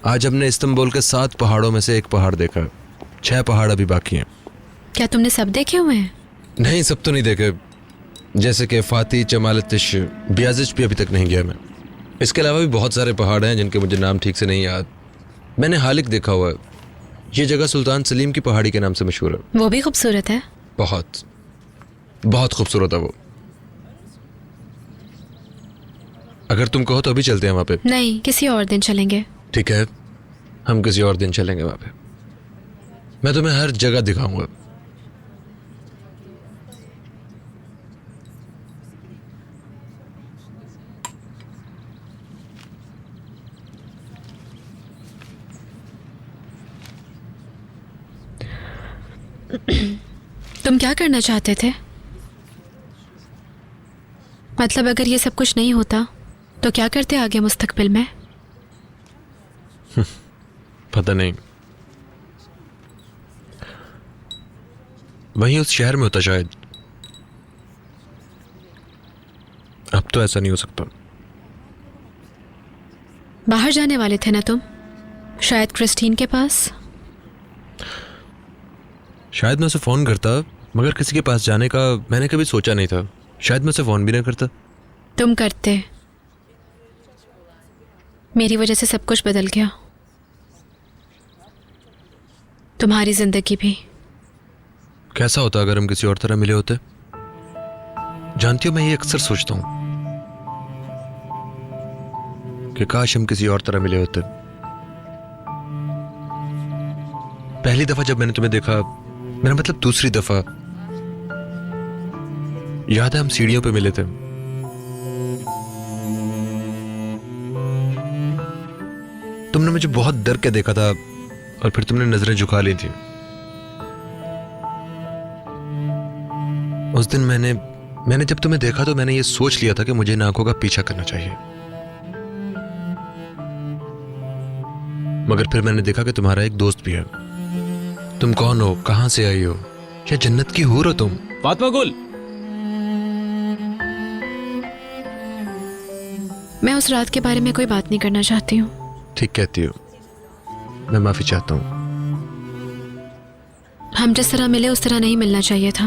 आज हमने इस्तांबुल के 7 पहाड़ों में से एक पहाड़ देखा, 6 पहाड़ अभी बाकी हैं। क्या तुमने सब देखे हुए हैं? नहीं, सब तो नहीं देखे, जैसे कि फाती, चमालतिश, बियाजिच भी अभी तक नहीं गया मैं। इसके अलावा भी बहुत सारे पहाड़ हैं जिनके मुझे नाम ठीक से नहीं याद। मैंने हालिक देखा हुआ है। ये जगह सुल्तान सलीम की पहाड़ी के नाम से मशहूर है। वो भी खूबसूरत है। बहुत बहुत खूबसूरत है वो। अगर तुम कहो तो अभी चलते हैं वहाँ पे। नहीं, किसी और दिन चलेंगे। ठीक है, हम किसी और दिन चलेंगे वहाँ पे। मैं तुम्हें हर जगह दिखाऊंगा। तुम क्या करना चाहते थे? मतलब अगर ये सब कुछ नहीं होता तो क्या करते आगे मुस्तकबिल में? पता नहीं, वहीं उस शहर में होता शायद। अब तो ऐसा नहीं हो सकता। बाहर जाने वाले थे ना तुम? शायद क्रिस्टीन के पास। शायद मैं उसे फ़ोन करता, मगर किसी के पास जाने का मैंने कभी सोचा नहीं था। शायद मैं उसे फ़ोन भी ना करता। तुम करते। मेरी वजह से सब कुछ बदल गया, तुम्हारी जिंदगी भी। कैसा होता अगर हम किसी और तरह मिले होते? जानती हो, मैं ये अक्सर सोचता हूँ कि काश हम किसी और तरह मिले होते। पहली दफा जब मैंने तुम्हें देखा, मेरा मतलब दूसरी दफा, याद है हम सीढ़ियों पे मिले थे। तुमने मुझे बहुत डर के देखा था और फिर तुमने नजरें झुका ली थी। उस दिन मैंने जब तुम्हें देखा तो मैंने ये सोच लिया था कि मुझे इन आंखों का पीछा करना चाहिए। मगर फिर मैंने देखा कि तुम्हारा एक दोस्त भी है। तुम कौन हो, कहां से आई हो, क्या जन्नत की हूर हो तुम? फातिमा गुल। मैं उस रात के बारे में कोई बात नहीं करना चाहती हूँ। ठीक कहती हो, मैं माफी चाहता हूँ। हम जिस तरह मिले उस तरह नहीं मिलना चाहिए था।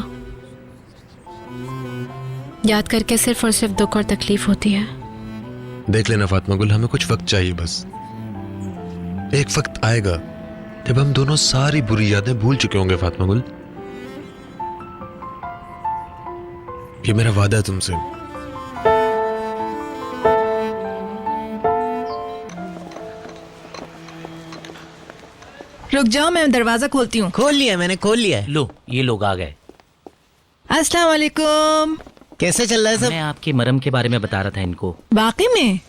याद करके सिर्फ और सिर्फ दुख और तकलीफ होती है। देख लेना फातिमा गुल, हमें कुछ वक्त चाहिए बस। एक वक्त आएगा जब हम दोनों सारी बुरी यादें भूल चुके होंगे फातिमा गुल। ये मेरा वादा है तुमसे। रुक जाओ, मैं दरवाजा खोलती हूँ। खोल लिया, मैंने खोल लिया है। लो, ये लोग आ गए। अस्सलाम वालेकुम। कैसे चल रहा है सब? मैं आपके मरहम के बारे में बता रहा था इनको। वाकई में?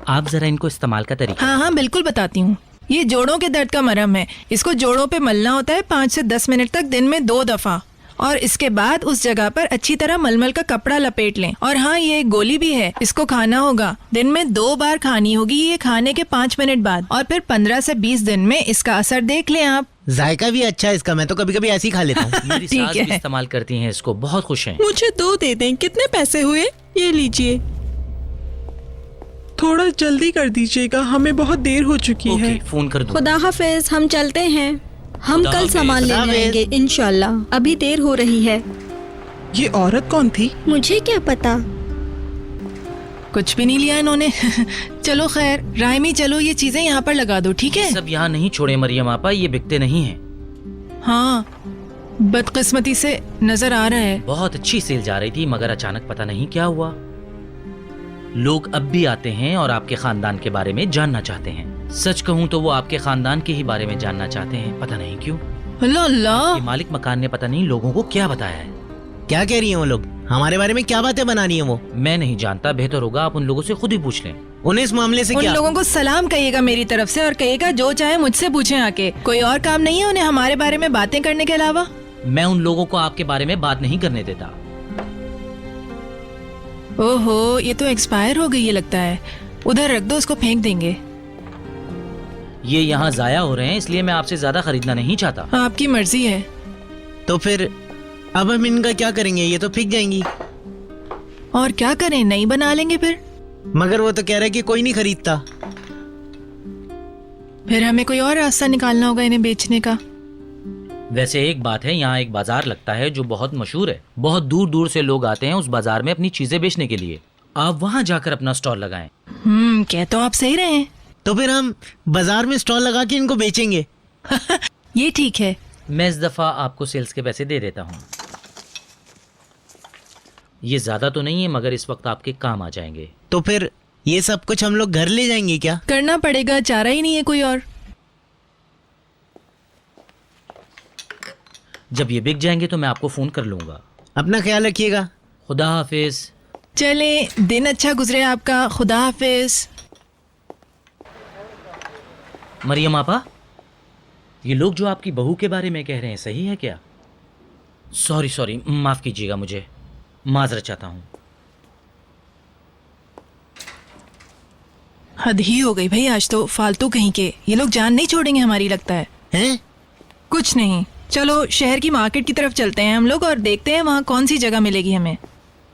आप जरा इनको इस्तेमाल का तरीका। हाँ हाँ बिल्कुल बताती हूँ। ये जोड़ों के दर्द का मरहम है। इसको जोड़ों पे मलना होता है 5 से 10 मिनट तक, दिन में 2 दफा। और इसके बाद उस जगह पर अच्छी तरह मलमल का कपड़ा लपेट लें। और हाँ, ये एक गोली भी है, इसको खाना होगा। दिन में 2 बार खानी होगी, ये खाने के 5 मिनट बाद। और फिर 15 से 20 दिन में इसका असर देख लें आप। जायका भी अच्छा है इसका, मैं तो कभी कभी ऐसे ही खा लेता हूँ। मेरी ठीक सास है। भी इस्तेमाल करती हैं इसको, बहुत खुश हैं। मुझे 2 दे दें। कितने पैसे हुए? ये लीजिए। थोड़ा जल्दी कर दीजिएगा, हमें बहुत देर हो चुकी है। ओके, फोन कर दूं। खुदा हाफिज, हम चलते हैं। हम खुदा कल हाफिज। सामान खुदा लेने हाफिज। आएंगे इंशाल्लाह। अभी देर हो रही है। ये औरत कौन थी? मुझे क्या पता। कुछ भी नहीं लिया इन्होंने। चलो खैर, रायमी चलो, ये चीजें यहाँ पर लगा दो, ठीक है? सब यहाँ नहीं छोड़े मरियम आपा, ये बिकते नहीं हैं। हाँ, बदकिस्मती से नजर आ रहा है। बहुत अच्छी सेल जा रही थी, मगर अचानक पता नहीं क्या हुआ। लोग अब भी आते हैं और आपके खानदान के बारे में जानना चाहते हैं। सच कहूँ तो वो आपके खानदान के ही बारे में जानना चाहते हैं, पता नहीं क्यों। अल्लाह अल्लाह। ये मालिक मकान ने पता नहीं लोगों को क्या बताया है। क्या कह रही हैं वो लोग? हमारे बारे में क्या बातें बना रही हैं वो? मैं नहीं जानता, बेहतर होगा आप उन लोगों से खुद ही पूछ लें। उन्हें इस मामले से उन क्या? लोगों को सलाम कहिएगा मेरी तरफ से, और कहिएगा जो चाहे मुझसे पूछें आके। कोई और काम नहीं है उन्हें हमारे बारे में बातें करने के अलावा? मैं उन लोगों को आपके बारे में बात नहीं करने देता। ओहो, ये तो एक्सपायर हो गई है लगता है। उधर रख दो, उसको फेंक देंगे। ये यहाँ जाया हो रहे हैं, इसलिए मैं आपसे ज्यादा खरीदना नहीं चाहता। आपकी मर्जी है। तो फिर अब हम इनका क्या करेंगे? ये तो फिक जाएंगी। और क्या करें, नई बना लेंगे फिर। मगर वो तो कह रहा है कि कोई नहीं खरीदता। फिर हमें कोई और रास्ता निकालना होगा इन्हें बेचने का। वैसे एक बात है, यहाँ एक बाजार लगता है जो बहुत मशहूर है। बहुत दूर दूर से लोग आते हैं उस बाजार में अपनी चीजें बेचने के लिए। आप वहाँ जाकर अपना स्टॉल लगाएं। कह तो आप सही रहे हैं। तो फिर हम बाजार में स्टॉल लगा के इनको बेचेंगे। ये ठीक है। मैं इस दफा आपको सेल्स के पैसे दे देता हूँ। ये ज्यादा तो नहीं है मगर इस वक्त आपके काम आ जाएंगे। तो फिर ये सब कुछ हम लोग घर ले जाएंगे क्या? करना पड़ेगा, चारा ही नहीं है कोई और। जब ये बिक जाएंगे तो मैं आपको फोन कर लूंगा। अपना ख्याल रखिएगा। खुदा हाफिज। चले, दिन अच्छा गुजरे आपका। खुदा हाफिज। मरियम आपा, ये लोग जो आपकी बहू के बारे में कह रहे हैं सही है क्या? सॉरी, माफ कीजिएगा, मुझे माजरत चाहता हूँ। हद ही हो गई भाई, आज तो फालतू कहीं के। ये लोग जान नहीं छोड़ेंगे हमारी, लगता है। हैं? कुछ नहीं, चलो शहर की मार्केट की तरफ चलते हैं हम लोग और देखते हैं वहाँ कौन सी जगह मिलेगी हमें।